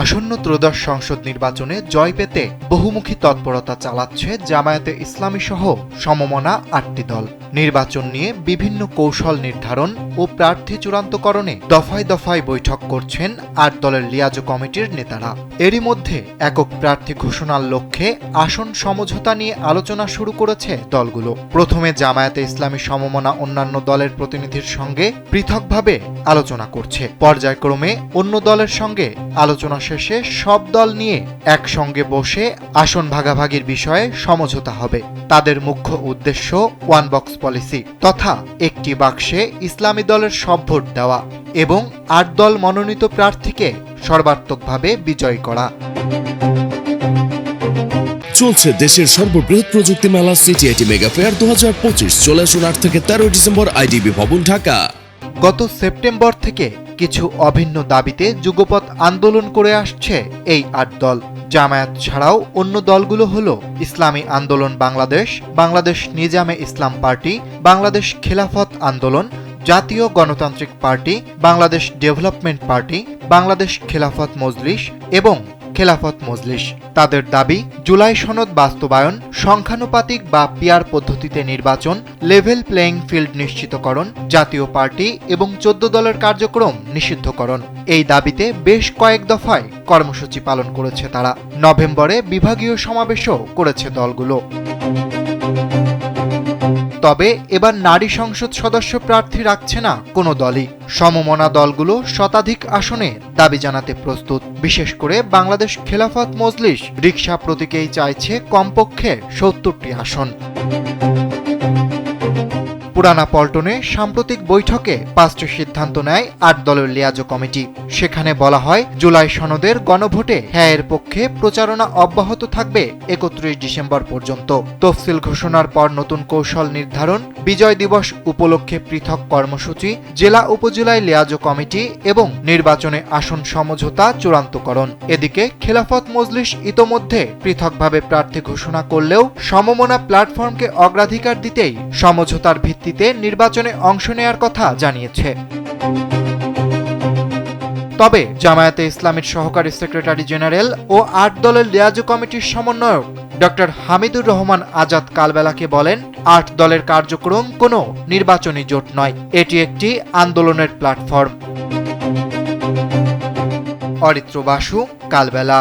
আসন্ন ত্রয়োদশ সংসদ নির্বাচনে জয় পেতে বহুমুখী তৎপরতা চালাচ্ছে জামায়াতে ইসলামী সহ সমমনা ৮টি দল। নির্বাচন নিয়ে বিভিন্ন কৌশল নির্ধারণ ও প্রার্থী চূড়ান্তকরণে দফায় দফায় বৈঠক করছেন ৮ দলের লিয়াজো কমিটির নেতারা। এরই মধ্যে একক প্রার্থী ঘোষণার লক্ষ্যে আসন সমঝোতা নিয়ে আলোচনা শুরু করেছে দলগুলো। প্রথমে জামায়াতে ইসলামী সমমনা অন্যান্য দলের প্রতিনিধির সঙ্গে পৃথকভাবে আলোচনা করছে। পর্যায়ক্রমে অন্য দলের সঙ্গে আলোচনা শেষে সব দল নিয়ে একসঙ্গে বসে আসন ভাগাভাগির বিষয়ে সমঝোতা হবে। তাদের মুখ্য উদ্দেশ্য ওয়ান বক্স পলিসি তথা একটি বাক্সে ইসলামী দলের সব ভোট দেওয়া এবং ৮ দল মনোনীত প্রার্থীকে সর্বাত্মকভাবে বিজয়ী করা। চলছে দেশের সর্ববৃহৎ প্রযুক্তি মেলা সিটিআইটি মেগা ফেয়ার 2025। চলে আসুন ৮ থেকে ১৩ ডিসেম্বর আইডিবি ভবন, ঢাকা। গত সেপ্টেম্বর থেকে কিছু অভিন্ন দাবিতে যুগপৎ আন্দোলন করে আসছে এই ৮ দল। জামায়াত ছাড়াও অন্য দলগুলো হল ইসলামী আন্দোলন বাংলাদেশ, বাংলাদেশ নিজামে ইসলাম পার্টি, বাংলাদেশ খেলাফত আন্দোলন, জাতীয় গণতান্ত্রিক party, Bangladesh development party, Bangladesh Khelafat Majlis এবং খেলাফত মজলিস। তাদের দাবি, জুলাই সনদ বাস্তবায়ন, সংখ্যানুপাতিক বা পিয়ার পদ্ধতিতে নির্বাচন, লেভেল প্লেইং ফিল্ড নিশ্চিতকরণ, জাতীয় পার্টি এবং 14 দলের কার্যক্রম নিষিদ্ধকরণ। এই দাবিতে বেশ কয়েক দফায় কর্মসূচি পালন করেছে তারা। নভেম্বরে বিভাগীয় সমাবেশও করেছে দলগুলো। তবে এবার নারী সংসদ সদস্য প্রার্থী রাখছে না কোনো দলই। সমমনা দলগুলো শতাধিক আসনে দাবি জানাতে প্রস্তুত। বিশেষ করে বাংলাদেশ খেলাফত মজলিস রিকশা প্রতীকেই চাইছে কমপক্ষে ৭০টি আসন। পুরানা পল্টনে সাম্প্রতিক বৈঠকে ৫টি সিদ্ধান্ত নেয় ৮ দলের লিয়াজো কমিটি। সেখানে বলা হয়, জুলাই সনদের গণভোটে হ্যাঁ-এর পক্ষে প্রচারণা অব্যাহত থাকবে ৩১ ডিসেম্বর পর্যন্ত। তফসিল ঘোষণার পর নতুন কৌশল নির্ধারণ, বিজয় দিবস উপলক্ষে পৃথক কর্মসূচি, জেলা উপজেলায় লিয়াজো কমিটি এবং নির্বাচনে আসন সমঝোতা চূড়ান্তকরণ। এদিকে খেলাফত মজলিস ইতোমধ্যে পৃথকভাবে প্রার্থী ঘোষণা করলেও সমমনা প্ল্যাটফর্মকে অগ্রাধিকার দিতেই সমঝোতার ভিত্তিতে নির্বাচনে অংশ নেয়ার কথা জানিয়েছে। তবে জামায়াতে ইসলামীর সহকারী সেক্রেটারি জেনারেল ও ৮ দলের লিয়াজো কমিটির সমন্বয়ক ডক্টর হামিদুর রহমান আজাদ কালবেলাকে বলেন, ৮ দলের কার্যক্রম কোনো নির্বাচনী জোট নয়, এটি একটি আন্দোলনের প্ল্যাটফর্ম। অরিত্র বাসু, কালবেলা।